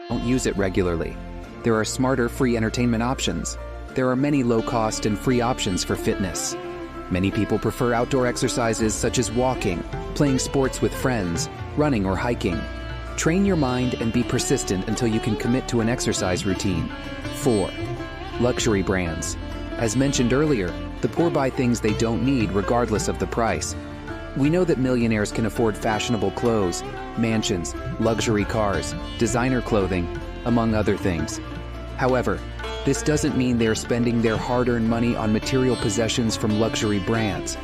don't use it regularly. There are smarter free entertainment options. There are many low-cost and free options for fitness. Many people prefer outdoor exercises such as walking, playing sports with friends, running or hiking. Train your mind and be persistent until you can commit to an exercise routine. 4. Luxury brands. As mentioned earlier, the poor buy things they don't need regardless of the price. We know that millionaires can afford fashionable clothes, mansions, luxury cars, designer clothing, among other things. However, this doesn't mean they're spending their hard-earned money on material possessions from luxury brands.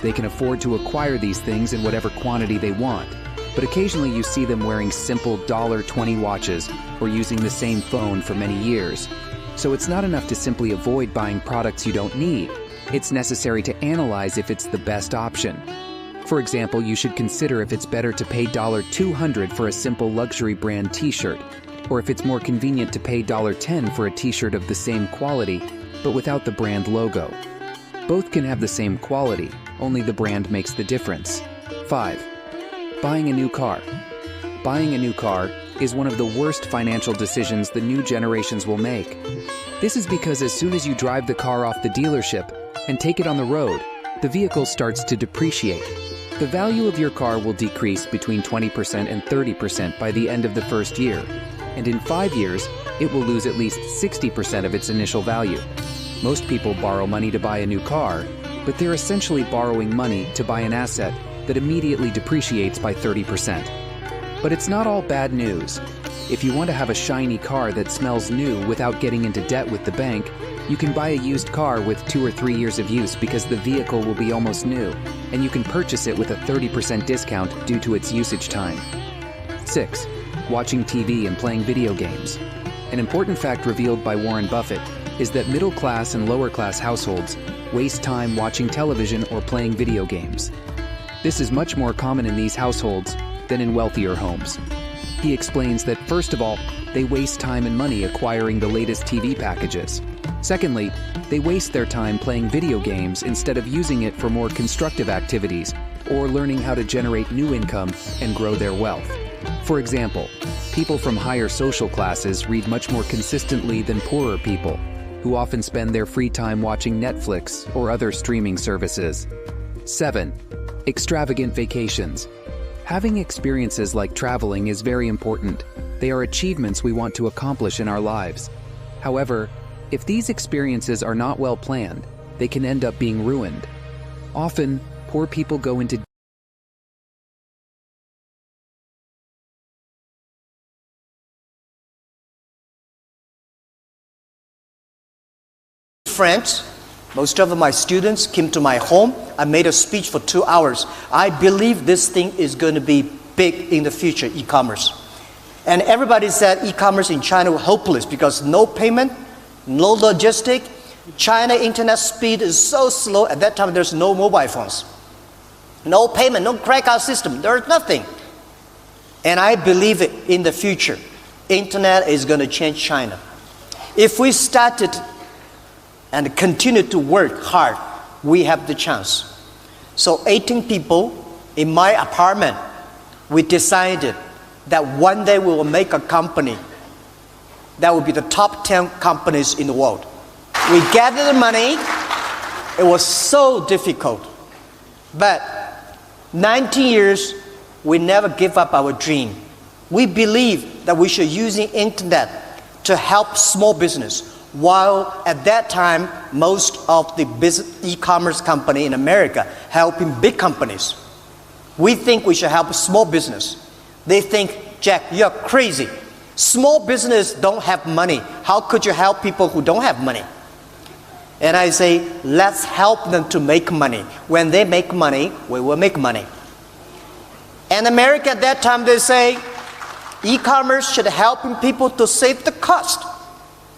They can afford to acquire these things in whatever quantity they want, but occasionally you see them wearing simple $20 watches or using the same phone for many years. So it's not enough to simply avoid buying products you don't need. It's necessary to analyze if it's the best option. For example, you should consider if it's better to pay $200 for a simple luxury brand t-shirt, or if it's more convenient to pay $10 for a t-shirt of the same quality, but without the brand logo. Both can have the same quality, only the brand makes the difference. 5. Buying a new car. Buying a new car is one of the worst financial decisions the new generations will make. This is because as soon as you drive the car off the dealership and take it on the road, the vehicle starts to depreciate. The value of your car will decrease between 20% and 30% by the end of the first year, and in 5 years, it will lose at least 60% of its initial value. Most people borrow money to buy a new car, but they're essentially borrowing money to buy an asset that immediately depreciates by 30%. But it's not all bad news. If you want to have a shiny car that smells new without getting into debt with the bank, you can buy a used car with 2 or 3 years of use because the vehicle will be almost new, and you can purchase it with a 30% discount due to its usage time. 6. Watching TV and playing video games. An important fact revealed by Warren Buffett is that middle-class and lower-class households waste time watching television or playing video games. This is much more common in these households than in wealthier homes. He explains that, first of all, they waste time and money acquiring the latest TV packages. Secondly, they waste their time playing video games instead of using it for more constructive activities or learning how to generate new income and grow their wealth. For example, people from higher social classes read much more consistently than poorer people, who often spend their free time watching Netflix or other streaming services. 7. Extravagant vacations. Having experiences like traveling is very important. They are achievements we want to accomplish in our lives. However, if these experiences are not well planned, they can end up being ruined. Often, poor people go into friends. Most of my students came to my home. I made a speech for 2 hours. I believe this thing is going to be big in the future, e-commerce. And everybody said e-commerce in China was hopeless because no payment, no logistic. China internet speed is so slow. At that time, there's no mobile phones. No payment, no credit card system. There's nothing. And I believe it in the future. Internet is going to change China. If we started and continue to work hard, we have the chance. So 18 people in my apartment, we decided that one day we will make a company that will be the top 10 companies in the world. We gathered the money. It was so difficult. But 19 years, we never give up our dream. We believe that we should use the internet to help small business. While at that time, most of the e-commerce company in America helping big companies. We think we should help small business. They think, Jack, you're crazy. Small business don't have money. How could you help people who don't have money? And I say, let's help them to make money. When they make money, we will make money. And America at that time, they say, e-commerce should help people to save the cost.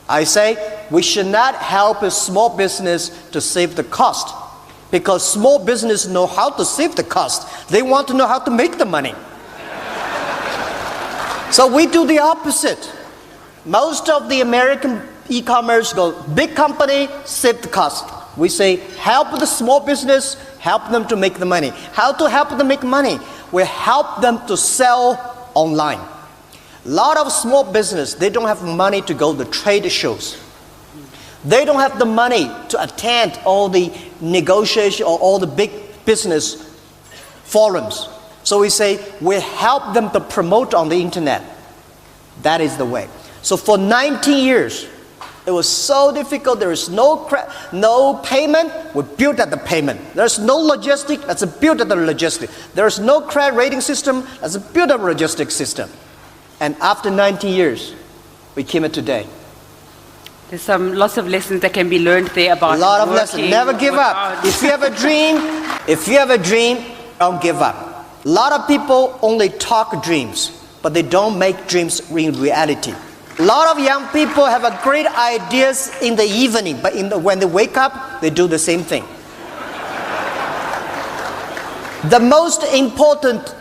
I say, we should not help a small business to save the cost, because small business know how to save the cost. They want to know how to make the money. So we do the opposite. Most of the American e-commerce go, big company, save the cost. We say, help the small business, help them to make the money. How to help them make money? We help them to sell online. A lot of small business, they don't have money to go to trade shows. They don't have the money to attend all the negotiation or all the big business forums. So we say we help them to promote on the internet. That is the way. So for 19 years, it was so difficult. There is no payment. We built at the payment. There's no logistic. That's a built at the logistic. There's no credit rating system. That's a built at the logistic system. And after 19 years, we came to today. There's lots of lessons that can be learned there about a lot of lessons. Never give up. If you have a dream, don't give up. A lot of people only talk dreams, but they don't make dreams in reality. A lot of young people have a great ideas in the evening, but when they wake up, they do the same thing. The most important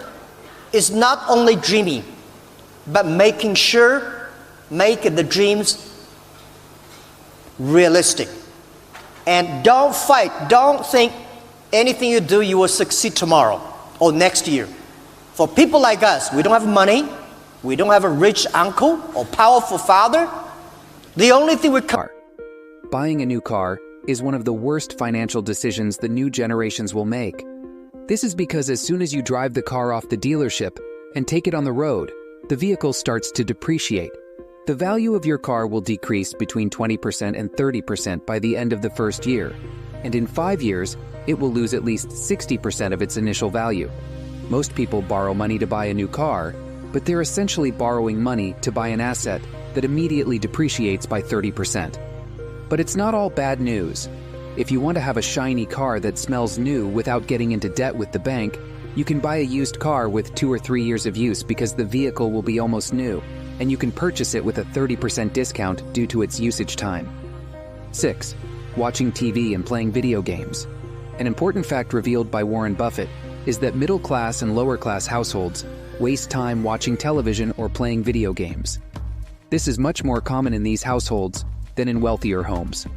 is not only dreaming, but making sure, make the dreams realistic. And don't fight, don't think anything you do, you will succeed tomorrow or next year. For people like us, we don't have money, we don't have a rich uncle or powerful father. The only thing we can... Buying a new car is one of the worst financial decisions the new generations will make. This is because as soon as you drive the car off the dealership and take it on the road, the vehicle starts to depreciate. The value of your car will decrease between 20% and 30% by the end of the first year, and in 5 years, it will lose at least 60% of its initial value. Most people borrow money to buy a new car, but they're essentially borrowing money to buy an asset that immediately depreciates by 30%. But it's not all bad news. If you want to have a shiny car that smells new without getting into debt with the bank, you can buy a used car with 2 or 3 years of use because the vehicle will be almost new, and you can purchase it with a 30% discount due to its usage time. 6. Watching TV and playing video games. An important fact revealed by Warren Buffett is that middle-class and lower-class households waste time watching television or playing video games. This is much more common in these households than in wealthier homes.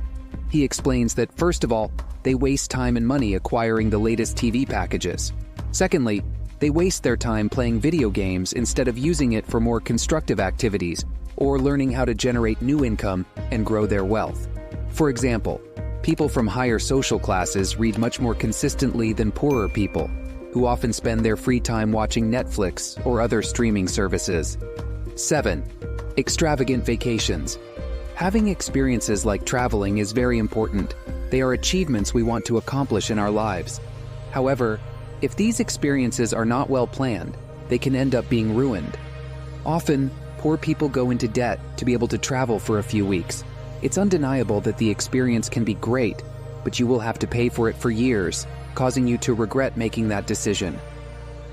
He explains that, first of all, they waste time and money acquiring the latest TV packages. Secondly, they waste their time playing video games instead of using it for more constructive activities or learning how to generate new income and grow their wealth. For example, people from higher social classes read much more consistently than poorer people, who often spend their free time watching Netflix or other streaming services. 7. Extravagant vacations. Having experiences like traveling is very important. They are achievements we want to accomplish in our lives. However, if these experiences are not well planned, they can end up being ruined. Often, poor people go into debt to be able to travel for a few weeks. It's undeniable that the experience can be great, but you will have to pay for it for years, causing you to regret making that decision.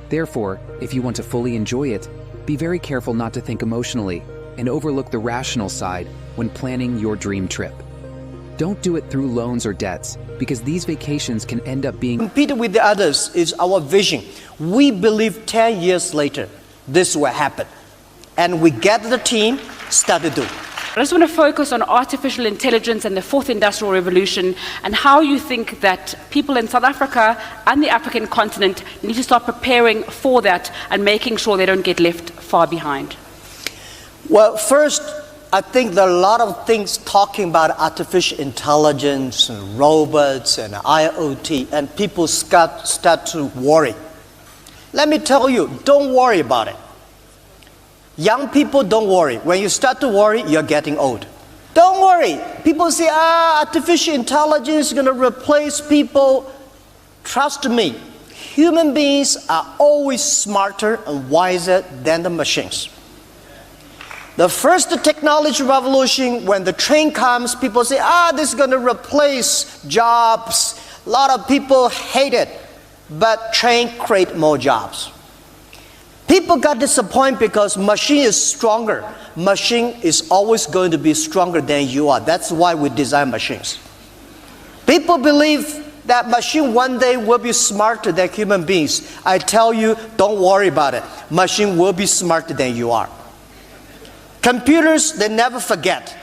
Therefore, if you want to fully enjoy it, be very careful not to think emotionally and overlook the rational side when planning your dream trip. Don't do it through loans or debts, because these vacations can end up being... Compete with the others is our vision. We believe 10 years later, this will happen. And we get the team, start to do. I just want to focus on artificial intelligence and the fourth industrial revolution and how you think that people in South Africa and the African continent need to start preparing for that and making sure they don't get left far behind. Well, first, I think there are a lot of things talking about artificial intelligence and robots and IoT, and people start to worry. Let me tell you, don't worry about it. Young people, don't worry. When you start to worry, you're getting old. Don't worry. People say, artificial intelligence is going to replace people. Trust me, human beings are always smarter and wiser than the machines. The first technology revolution, when the train comes, people say, this is going to replace jobs. A lot of people hate it, but train create more jobs. People got disappointed because machine is stronger. Machine is always going to be stronger than you are. That's why we design machines. People believe that machine one day will be smarter than human beings. I tell you, don't worry about it. Machine will be smarter than you are. Computers, they never forget.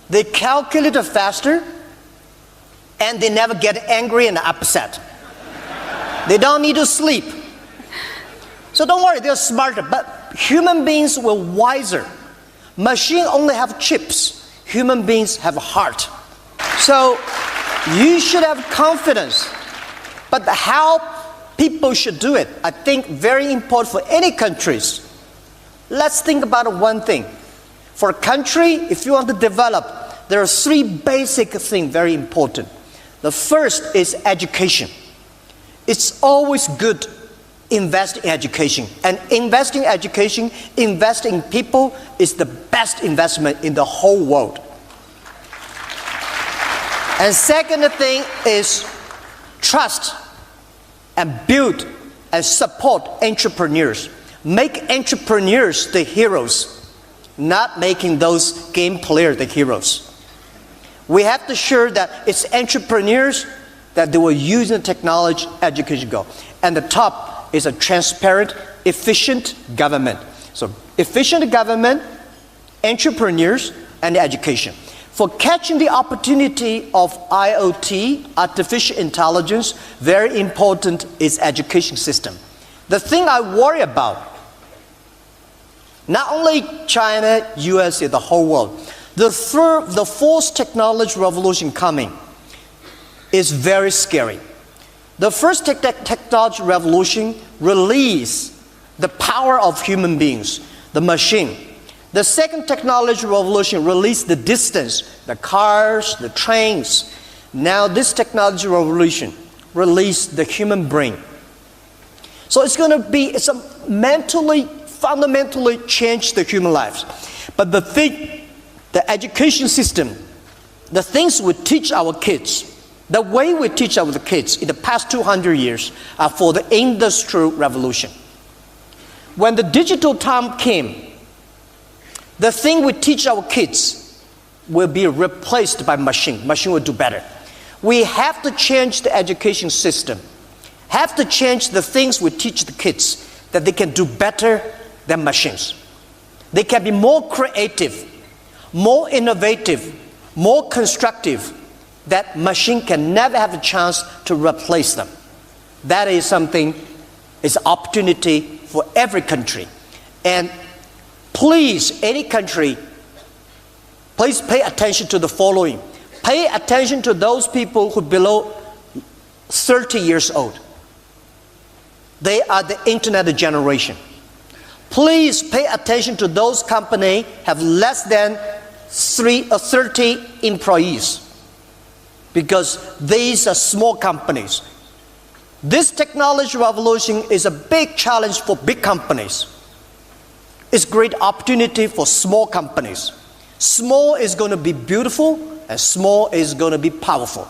They calculate faster, and they never get angry and upset. They don't need to sleep. So don't worry, they're smarter, but human beings were wiser. Machines only have chips. Human beings have a heart. So you should have confidence. But how people should do it, I think very important for any countries. Let's think about one thing. For a country, if you want to develop, there are three basic things very important. The first is education. It's always good to invest in education. And investing in education, investing in people is the best investment in the whole world. And second thing is trust and build and support entrepreneurs. Make entrepreneurs the heroes, not making those game players the heroes. We have to ensure that it's entrepreneurs that they will use the technology education go. And the top is a transparent, efficient government. So efficient government, entrepreneurs, and education. For catching the opportunity of IoT, artificial intelligence, very important is education system. The thing I worry about, not only China, USA, the whole world, the fourth technology revolution coming is very scary. The first technology revolution release the power of human beings, the machine. The second technology revolution released the distance, the cars, the trains. Now this technology revolution released the human brain. So it's going to be, fundamentally change the human lives. But the education system, the things we teach our kids, the way we teach our kids in the past 200 years are for the industrial revolution. When the digital time came, the thing we teach our kids will be replaced by machine. Machine will do better. We have to change the education system. Have to change the things we teach the kids that they can do better than machines. They can be more creative, more innovative, more constructive, that machine can never have a chance to replace them. That is something, is an opportunity for every country. And please, any country, please pay attention to the following. Pay attention to those people who are below 30 years old. They are the internet generation. Please pay attention to those companies have less than 30 employees, because these are small companies. This technology revolution is a big challenge for big companies. It's a great opportunity for small companies. Small is going to be beautiful, and small is going to be powerful.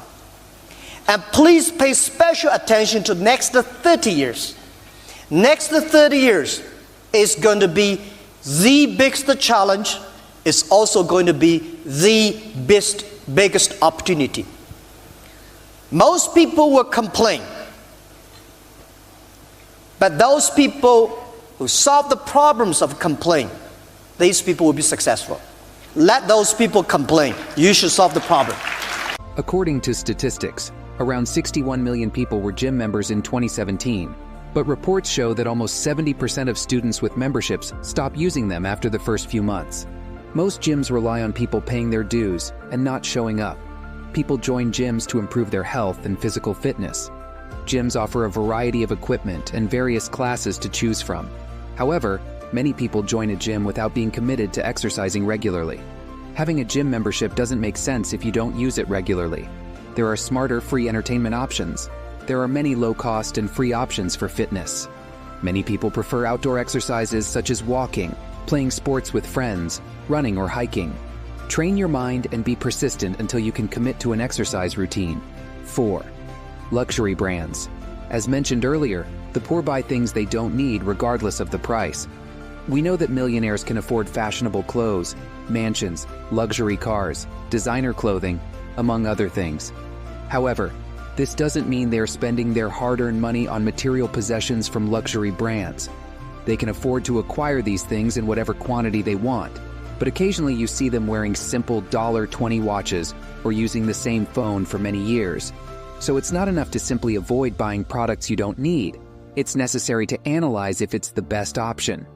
And please pay special attention to next 30 years. Next 30 years is going to be the biggest challenge. It's also going to be the biggest opportunity. Most people will complain, but those people who solve the problems of complaint, these people will be successful. Let those people complain. You should solve the problem. According to statistics, around 61 million people were gym members in 2017, but reports show that almost 70% of students with memberships stop using them after the first few months. Most gyms rely on people paying their dues and not showing up. People join gyms to improve their health and physical fitness. Gyms offer a variety of equipment and various classes to choose from. However, many people join a gym without being committed to exercising regularly. Having a gym membership doesn't make sense if you don't use it regularly. There are smarter free entertainment options. There are many low-cost and free options for fitness. Many people prefer outdoor exercises such as walking, playing sports with friends, running or hiking. Train your mind and be persistent until you can commit to an exercise routine. 4. Luxury brands. As mentioned earlier, the poor buy things they don't need regardless of the price. We know that millionaires can afford fashionable clothes, mansions, luxury cars, designer clothing, among other things. However, this doesn't mean they are spending their hard-earned money on material possessions from luxury brands. They can afford to acquire these things in whatever quantity they want, but occasionally you see them wearing simple $20 watches or using the same phone for many years. So it's not enough to simply avoid buying products you don't need. It's necessary to analyze if it's the best option.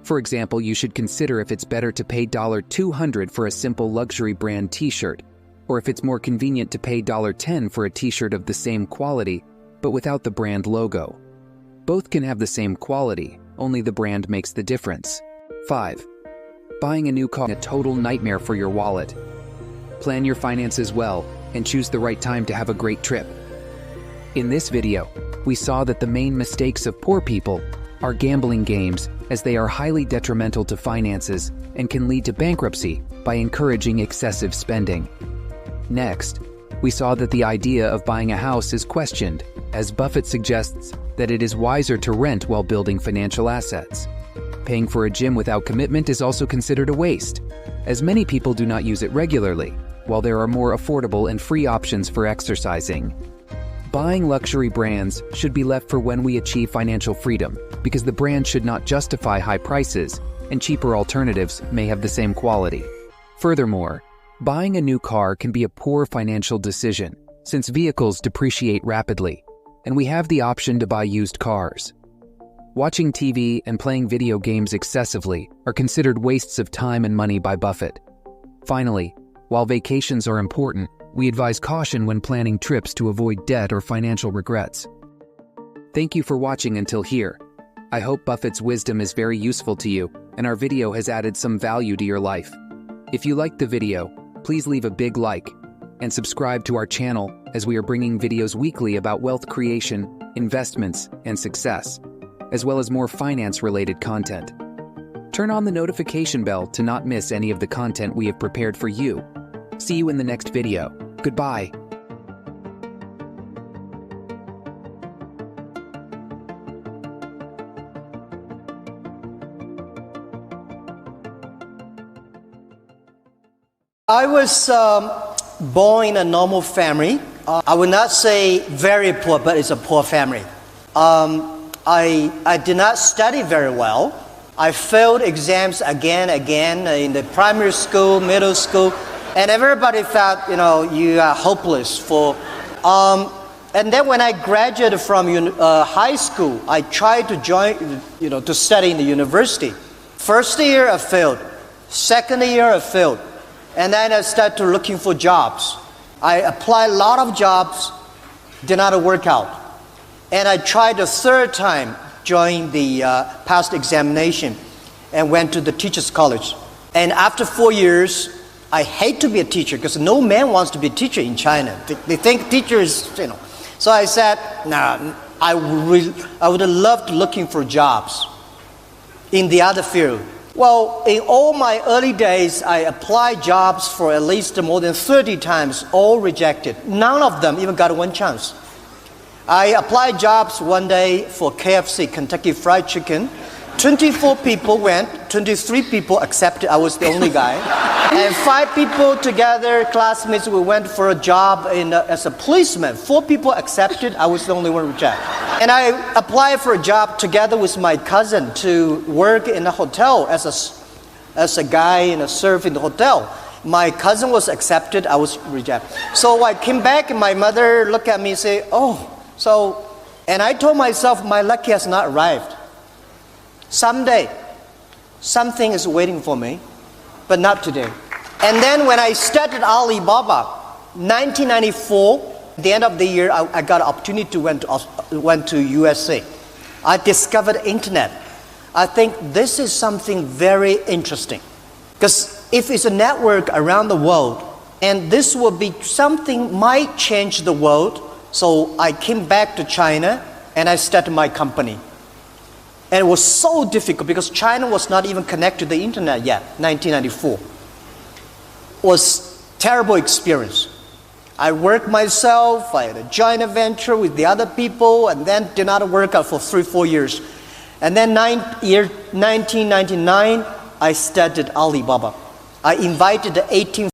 For example, you should consider if it's better to pay $200 for a simple luxury brand t-shirt, or if it's more convenient to pay $10 for a t-shirt of the same quality, but without the brand logo. Both can have the same quality, only the brand makes the difference. 5. Buying a new car is a total nightmare for your wallet. Plan your finances well and choose the right time to have a great trip. In this video, we saw that the main mistakes of poor people are gambling games, as they are highly detrimental to finances and can lead to bankruptcy by encouraging excessive spending. Next, we saw that the idea of buying a house is questioned, as Buffett suggests that it is wiser to rent while building financial assets. Paying for a gym without commitment is also considered a waste, as many people do not use it regularly, while there are more affordable and free options for exercising. Buying luxury brands should be left for when we achieve financial freedom, because the brand should not justify high prices, and cheaper alternatives may have the same quality. Furthermore, buying a new car can be a poor financial decision, since vehicles depreciate rapidly, and we have the option to buy used cars. Watching TV and playing video games excessively are considered wastes of time and money by Buffett. Finally, while vacations are important, we advise caution when planning trips to avoid debt or financial regrets. Thank you for watching until here. I hope Buffett's wisdom is very useful to you, and our video has added some value to your life. If you liked the video, please leave a big like and subscribe to our channel, as we are bringing videos weekly about wealth creation, investments, and success, as well as more finance-related content. Turn on the notification bell to not miss any of the content we have prepared for you. See you in the next video. Goodbye. I was born in a normal family. I would not say very poor, but it's a poor family. I did not study very well. I failed exams again in the primary school, middle school, and everybody thought, you are hopeless for. And then when I graduated from high school, I tried to join, to study in the university. First year I failed. Second year I failed. And then I started looking for jobs. I applied a lot of jobs, did not work out. And I tried the third time, joined the past examination, and went to the teacher's college. And after 4 years, I hate to be a teacher, because no man wants to be a teacher in China. They think teacher is, So I said, nah, I would have loved looking for jobs in the other field. Well, in all my early days, I applied jobs for at least more than 30 times, all rejected. None of them even got one chance. I applied jobs one day for KFC, Kentucky Fried Chicken. 24 people went, 23 people accepted, I was the only guy. And 5 people together, classmates, we went for a job as a policeman. 4 people accepted, I was the only one rejected. And I applied for a job together with my cousin to work in a hotel as a guy serve in the hotel. My cousin was accepted, I was rejected. So I came back and my mother looked at me and said, and I told myself my luck has not arrived. Someday, something is waiting for me, but not today. And then when I started Alibaba, 1994, at the end of the year, I got an opportunity to went to USA. I discovered internet. I think this is something very interesting, because if it's a network around the world, and this will be something might change the world. So I came back to China and I started my company. And it was so difficult because China was not even connected to the internet yet, 1994. It was a terrible experience. I worked myself, I had a joint venture with the other people, and then did not work out for 3-4 years. And then 1999, I started Alibaba. I invited the 18